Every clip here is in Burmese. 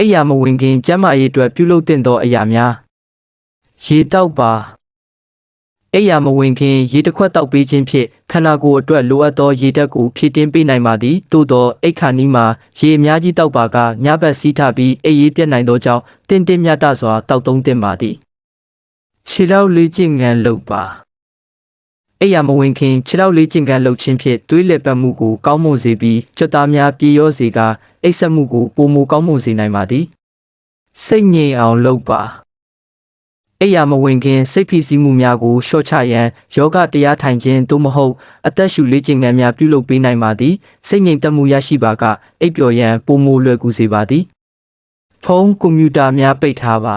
အိယာမဝင်ခင်ကျန်းမာရေးအတွက်ပြုလုပ်သင့်သောအရာများရေတောက်ပါအိယာမဝင်ခင်ရေတစ်ခွက်တောက်ပေးခြင်းဖြင့်ခန္ဓာကိုယ်အတွက်လိုအပ်သောရေဓာတ်ကိုဖြည့်တင်းပေးနိုင်ပါသည်သို့သောအိတ်ခါနီးမှာရေအများကြီးတောက်ပါကညဘက်စီးထပြီးအိပ်ရေးပြတ်နိုင်သောကြောင့်တင်းမြတ်တစွာတောက်သုံးသင့်ပါသည်ခြေထောက်လေ့ကျင့်ခန်းလုပ်ပါအိယာမဝင်ခင်ခြေထောက်လေ့ကျင့်ခန်းလုပ်ခြင်းဖြင့်သွေးလည်ပတ်မှုကိုကောင်းမွန်စေပြီးကြွက်သားများပြေရောစေကအိပ်စက်မှုကိုပိုမိုကောင်းမွန်စေနိုင်ပါသည်စိတ်ငြိမ်အောင်လုပ်ပါအိယာမဝင်ခင်စိတ်ဖိစီးမှုများကိုလျှော့ချရန်ယောဂတရားထိုင်ခြင်းသို့မဟုတ်အသက်ရှူလေ့ကျင့်ခန်းများပြုလုပ်ပေးနိုင်ပါသည်စိတ်ငြိမ်သက်မှုရရှိပါကအိပ်ပျော်ရန်ပိုမိုလွယ်ကူစေပါသည်ဖုန်းကွန်ပျူတာများပိတ်ထားပါ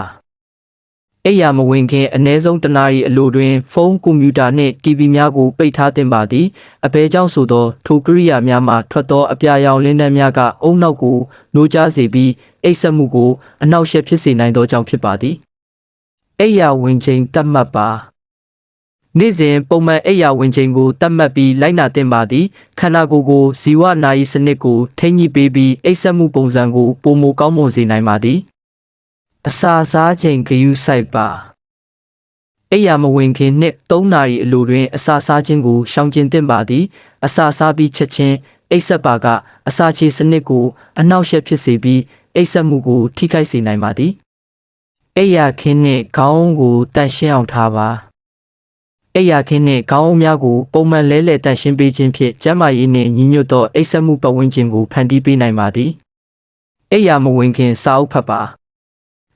အိယာမဝင်ခင်အနည်းဆုံးတစ်နာရီအလိုတွင်ဖုန်းကွန်ပျူတာနှင့် TV များကိုပိတ်ထားသင့်ပါသည်အဘဲကြောင့်ဆိုသောထိုကိရိယာများမှထွက်သောအပြာရောင်လင်းနှန်းများကအုံနောက်ကိုနှိုးကြားစေပြီးအိပ်စက်မှုကိုအနှောက်အယှက်ဖြစ်စေနိုင်သောကြောင့်ဖြစ်ပါသည်အိယာဝင်ချိန်သတ်မှတ်ပါနေ့စဉ်ပုံမှန်အိယာဝင်ချိန်ကိုသတ်မှတ်ပြီးလိုက်နာသင့်ပါသည်ခန္ဓာကိုယ်ကိုဇီဝနာရီစနစ်ကိုထိန်းညှိပေးပြီးအိပ်စက်မှုပုံစံကိုပိုမိုကောင်းမွန်စေနိုင်ပါသည်အစာစားချိန်ဂရုစိုက်ပါအိယာမဝင်ခင်နှင့်3နာရီအလိုတွင်အစာစားခြင်းကိုရှောင်ကျဉ်သင့်ပါသည်အစာစားပြီးချက်ချင်းအိပ်စက်ပါကအစာချေစနစ်ကိုအနှောက်အယှက်ဖြစ်စေပြီးအိပ်စက်မှုကိုထိခိုက်စေနိုင်ပါသည်အိယာခင်းနှင့်ခေါင်းကိုတန့်ရှင်းအောင်ထားပါအိယာခင်းနှင့်ခေါင်းများကိုပုံမှန်လဲလှယ်တန့်ရှင်းပေးခြင်းဖြင့်ကျန်းမာရေးနှင့်ညီညွတ်သောအိပ်စက်မှုပတ်ဝန်းကျင်ကိုဖန်တီးပေးနိုင်ပါသည်အိယာမဝင်ခင်စာအုပ်ဖတ်ပါ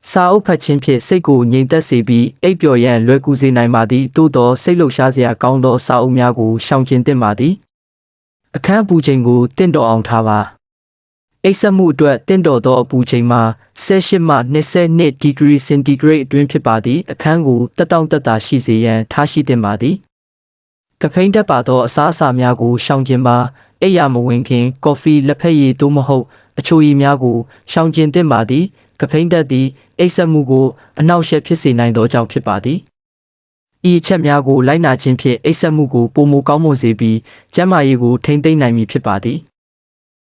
စာအုပ်ဖတ်ခြင်းဖြင့်စိတ်ကိုငြိမ်သက်စေပြီးအိပ်ပျော်ရန်လွယ်ကူစေနိုင်ပါသည်သို့သောစိတ်လှုပ်ရှားစရာကောင်းသောစာအုပ်များကိုရှောင်ကျဉ်သင့်ပါသည်အခန်းအပူချိန်ကိုတင့်တော်အောင်ထားပါအိပ်စက်မှုအတွက်တင့်တော်သောအပူချိန်မှာ18မှ22ဒီဂရီစင်တီဂရိတ်အတွင်းဖြစ်ပါသည်အခန်းကိုတက်တောင့်တက်တာရှိစေရန်ထားရှိသင့်ပါသည်ကဖိန်းတက်ပါသောအစားအစာများကိုရှောင်ကျဉ်ပါအိပ်ယာမဝင်ခင်ကော်ဖီလက်ဖက်ရည်သို့မဟုတ်အချိုရည်များကိုရှောင်ကျဉ်သင့်ပါသည်ကဖိန်းတက်သည်အိပ်စက်မှုကိုအနှောက်အယှက်ဖြစ်စေနိုင်သောကြောင့်ဖြစ်ပါသည်ဤအချက်များကိုလိုက်နာခြင်းဖြင့်အိပ်စက်မှုကိုပိုမိုကောင်းမွန်စေပြီးကျန်းမာရေးကိုထိန်းသိမ်းနိုင်မည်ဖြစ်ပါသည်